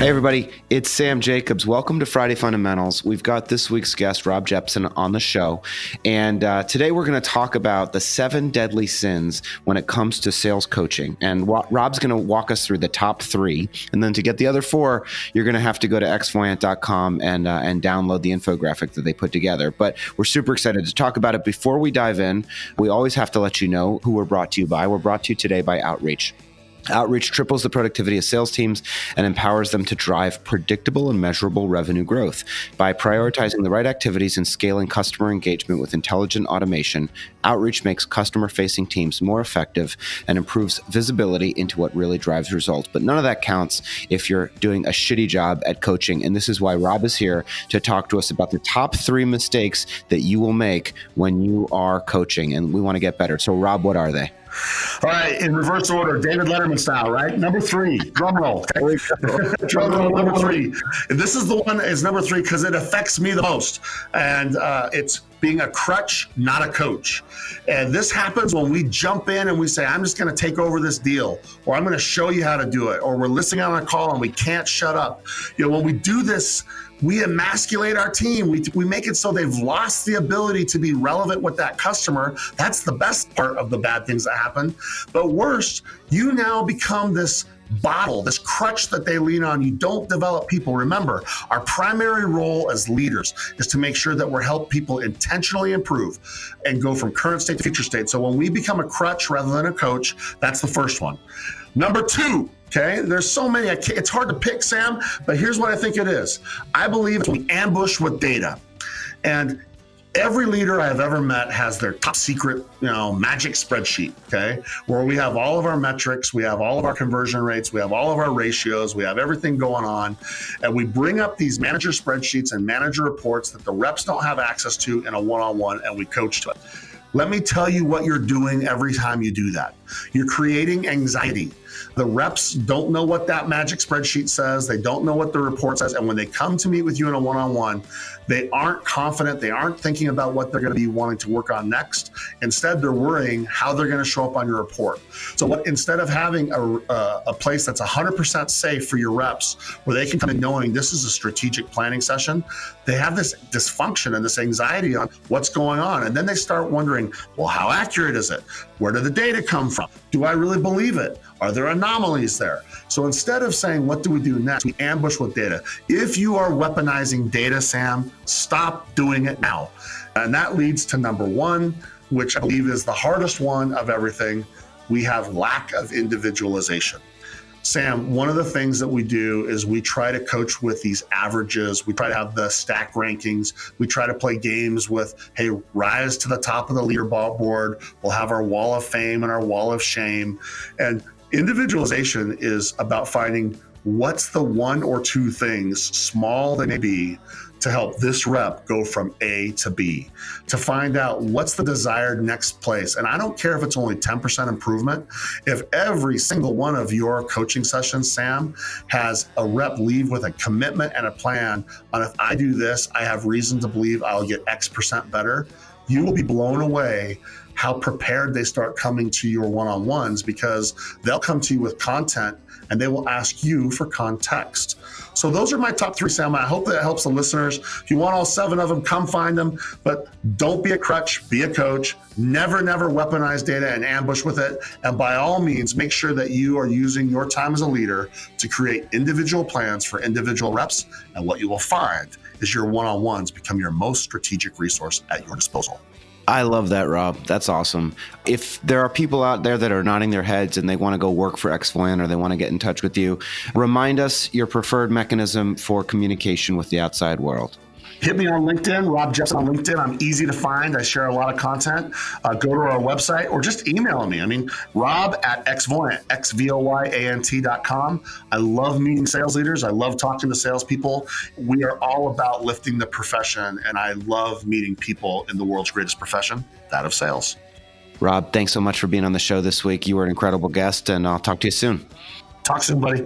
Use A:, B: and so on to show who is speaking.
A: Hey everybody, it's Sam Jacobs. Welcome to Friday Fundamentals. We've got this week's guest, Rob Jepson, on the show. And today we're going to talk about the 7 deadly sins when it comes to sales coaching. And Rob's going to walk us through the top 3. And then to get the other 4, you're going to have to go to xvoyant.com and download the infographic that they put together. But we're super excited to talk about it. Before we dive in, we always have to let you know who we're brought to you by. We're brought to you today by Outreach. Outreach triples the productivity of sales teams and empowers them to drive predictable and measurable revenue growth. By prioritizing the right activities and scaling customer engagement with intelligent automation, Outreach makes customer-facing teams more effective and improves visibility into what really drives results. But none of that counts if you're doing a shitty job at coaching. And this is why Rob is here to talk to us about the top 3 mistakes that you will make when you are coaching. And we want to get better. So Rob, what are they?
B: All right, in reverse order, David Letterman style, right? Number 3, drum roll. Drum roll, number 3. This is the one is number 3 because it affects me the most. And it's being a crutch, not a coach. And this happens when we jump in and we say, I'm just going to take over this deal, or I'm going to show you how to do it, or we're listening on a call and we can't shut up. You know, when we do this, we emasculate our team. We make it so they've lost the ability to be relevant with that customer. That's the best part of the bad things that happen. But worse, you now become this bottle, this crutch that they lean on. You don't develop people. Remember, our primary role as leaders is to make sure that we're help people intentionally improve and go from current state to future state. So when we become a crutch rather than a coach, that's the first one. Number 2, okay, there's so many, it's hard to pick, Sam, but here's what I think it is. I believe we ambush with data. And every leader I have ever met has their top secret, magic spreadsheet, okay, where we have all of our metrics, we have all of our conversion rates, we have all of our ratios, we have everything going on, and we bring up these manager spreadsheets and manager reports that the reps don't have access to in a one-on-one, and we coach to it. Let me tell you what you're doing every time you do that. You're creating anxiety. The reps don't know what that magic spreadsheet says. They don't know what the report says. And when they come to meet with you in a one-on-one, they aren't confident. They aren't thinking about what they're going to be wanting to work on next. Instead, they're worrying how they're going to show up on your report. So instead of having a place that's 100% safe for your reps, where they can come in knowing this is a strategic planning session, they have this dysfunction and this anxiety on what's going on. And then they start wondering, well, how accurate is it? Where did the data come from? Do I really believe it? Are there anomalies there? So instead of saying, what do we do next? We ambush with data. If you are weaponizing data, Sam, stop doing it now. And that leads to number 1, which I believe is the hardest one of everything. We have lack of individualization. Sam, one of the things that we do is we try to coach with these averages. We try to have the stack rankings. We try to play games with, hey, rise to the top of the leaderboard. We'll have our wall of fame and our wall of shame. And individualization is about finding what's the 1 or 2 things, small they may be, to help this rep go from A to B, to find out what's the desired next place. And I don't care if it's only 10% improvement. If every single one of your coaching sessions, Sam, has a rep leave with a commitment and a plan on, if I do this, I have reason to believe I'll get X% better, you will be blown away how prepared they start coming to your one-on-ones, because they'll come to you with content and they will ask you for context. So those are my top 3, Sam. I hope that helps the listeners. If you want all 7 of them, come find them, but don't be a crutch, be a coach. Never weaponize data and ambush with it. And by all means, make sure that you are using your time as a leader to create individual plans for individual reps. And what you will find is your one-on-ones become your most strategic resource at your disposal.
A: I love that, Rob. That's awesome. If there are people out there that are nodding their heads and they want to go work for Xvoyant or they want to get in touch with you, remind us your preferred mechanism for communication with the outside world.
B: Hit me on LinkedIn, Rob Jepson on LinkedIn. I'm easy to find. I share a lot of content. Go to our website or just email me. Rob at Xvoyant, xvoyant.com. I love meeting sales leaders. I love talking to salespeople. We are all about lifting the profession, and I love meeting people in the world's greatest profession, that of sales.
A: Rob, thanks so much for being on the show this week. You were an incredible guest, and I'll talk to you soon.
B: Talk soon, buddy.